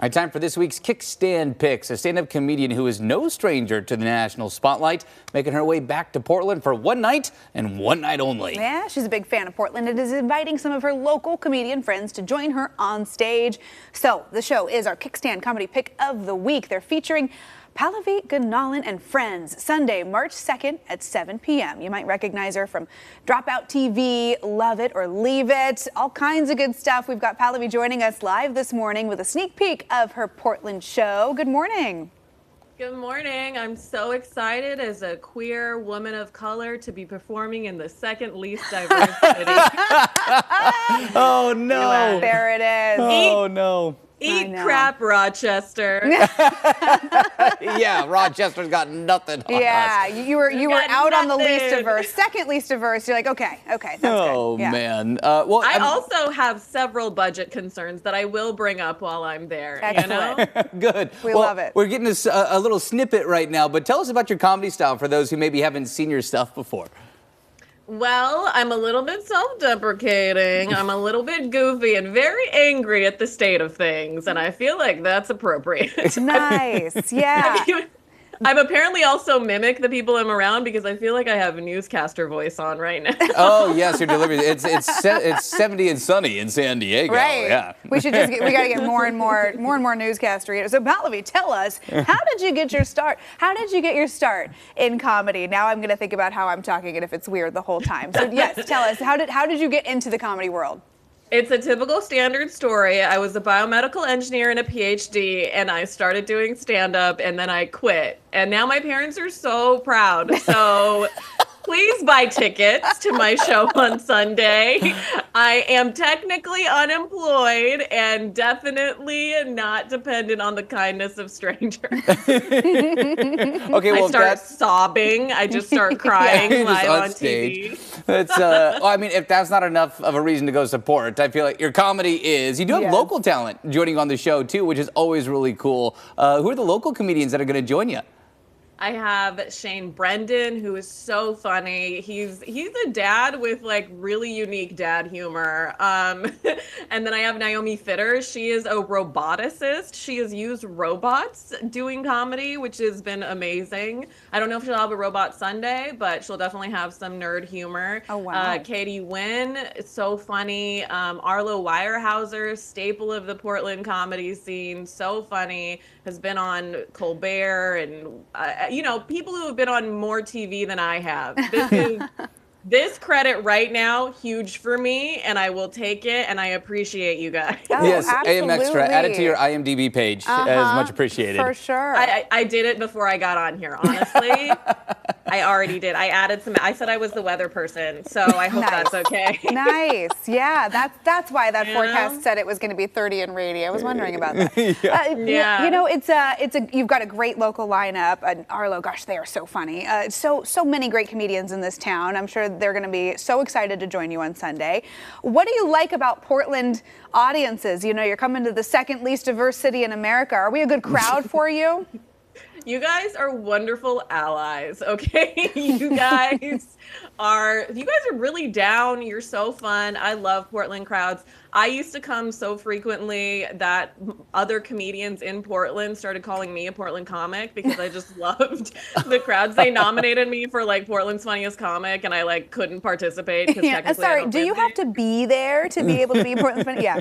All right, time for this week's Kickstand Picks. A stand-up comedian who is no stranger to the national spotlight, making her way back to Portland for one night and one night only. Yeah, she's a big fan of Portland and is inviting some of her local comedian friends to join her on stage. So the show is our Kickstand Comedy Pick of the Week. They're featuring Pallavi Gunalan and Friends, Sunday, March 2nd at 7 p.m. You might recognize her from Dropout TV, Love It or Leave It, all kinds of good stuff. We've got Pallavi joining us live this morning with a sneak peek of her Portland show. Good morning. Good morning. I'm so excited as a queer woman of color to be performing in the second least diverse city. Oh, no. There it is. Oh, no. Eat crap, Rochester. Yeah, Rochester's got nothing on Yeah, us. you were out on the nothing. least diverse, second least diverse. You're like, okay, that's Oh, good. Yeah. man. Well, I also have several budget concerns that I will bring up while I'm there. Excellent. You know? Good. We Well, love it. We're getting a little snippet right now, but tell us about your comedy style for those who maybe haven't seen your stuff before. Well, I'm a little bit self-deprecating. I'm a little bit goofy and very angry at the state of things, and I feel like that's appropriate. Nice, yeah. I'm apparently also mimic the people I'm around because I feel like I have a newscaster voice on right now. Oh, yes, your delivery. It's 70 and sunny in San Diego. Right. Yeah. We got to get more and more newscasters. So Pallavi, tell us, how did you get your start? How did you get your start in comedy? Now I'm going to think about how I'm talking and if it's weird the whole time. So yes, tell us, how did you get into the comedy world? It's a typical standard story. I was a biomedical engineer and a PhD, and I started doing stand-up, and then I quit. And now my parents are so proud. So please buy tickets to my show on Sunday. I am technically unemployed and definitely not dependent on the kindness of strangers. Okay, well, I start sobbing. I just start crying Yeah, just live on on stage. TV. That's well, I mean, if that's not enough of a reason to go support, I feel like your comedy is. You do have Yes. local talent joining on the show too, which is always really cool. Who are the local comedians that are going to join you? I have Shane Brendan, who is so funny. He's a dad with like really unique dad humor. And then I have Naomi Fitter. She is a roboticist. She has used robots doing comedy, which has been amazing. I don't know if she'll have a Robot Sunday, but she'll definitely have some nerd humor. Oh, wow. Katie Wynn, it's so funny. Arlo Weyerhaeuser, staple of the Portland comedy scene, so funny, has been on Colbert and you know, people who have been on more TV than I have. This credit right now, huge for me, and I will take it, and I appreciate you guys. Oh, Yes, AM Extra. Add it to absolutely. your IMDb page. As much appreciated. For sure. I did it before I got on here, honestly. I already did. I added some. I said I was the weather person, so I hope that's okay. Nice. Yeah, that's why that Yeah. forecast said it was going to be 30 and rainy. I was wondering about that. Yeah. You know, you've got a great local lineup. And Arlo, gosh, they are so funny. So many great comedians in this town. I'm sure they're going to be so excited to join you on Sunday. What do you like about Portland audiences? You know, you're coming to the second least diverse city in America. Are we a good crowd for you? You guys are wonderful allies, okay? You guys are really down. You're so fun. I love Portland crowds. I used to come so frequently that other comedians in Portland started calling me a Portland comic because I just loved the crowds. They nominated me for like Portland's funniest comic, and I like couldn't participate because technically I Sorry, don't do you live have there. to be there to be able to be Portland funny? Yeah.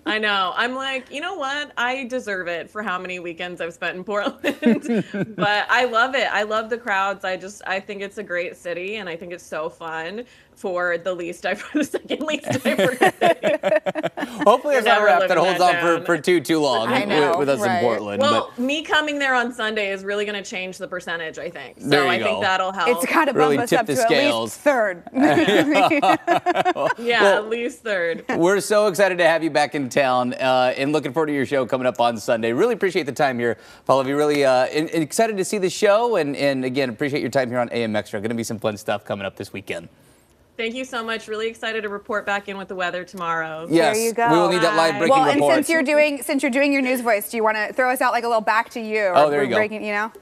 I know. I'm like, you know what? I deserve it for how many weekends I've spent in Portland. But I love it. I love the crowds. I think it's a great city, and I think it's so fun for the second least diverse city. Hopefully, it's not a never rap that living holds that on down. for too long I know, with us right. in Portland. Well, me coming there on Sunday is really going to change the percentage, I think. So There you I go. think that'll help. It's got to bump Really us tip up the to at scales. least third. Yeah, at least third. We're so excited to have you back in town and looking forward to your show coming up on Sunday. Really appreciate the time here, Pallavi. Really excited to see the show and again, appreciate your time here on AM Extra. Going to be some fun stuff coming up this weekend. Thank you so much. Really excited to report back in with the weather tomorrow. Yes, There you go. we will need that live breaking Well, and report. since you're doing your news voice, do you want to throw us out like a little back to you? Oh, there you go. Breaking, you know?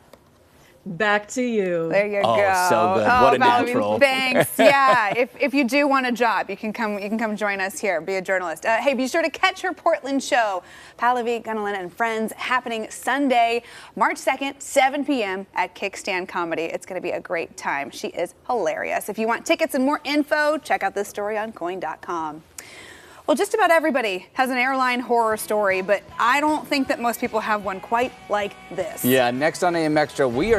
back to you. There you Oh, go. so good. What a Pallavi, natural. Thanks. Yeah. If you do want a job, you can come join us here. Be a journalist. Hey, be sure to catch her Portland show, Pallavi Gunalan and Friends, happening Sunday, March 2nd, 7 p.m. at Kickstand Comedy. It's going to be a great time. She is hilarious. If you want tickets and more info, check out this story on coin.com. Well, just about everybody has an airline horror story, but I don't think that most people have one quite like this. Yeah, next on AM Extra, we are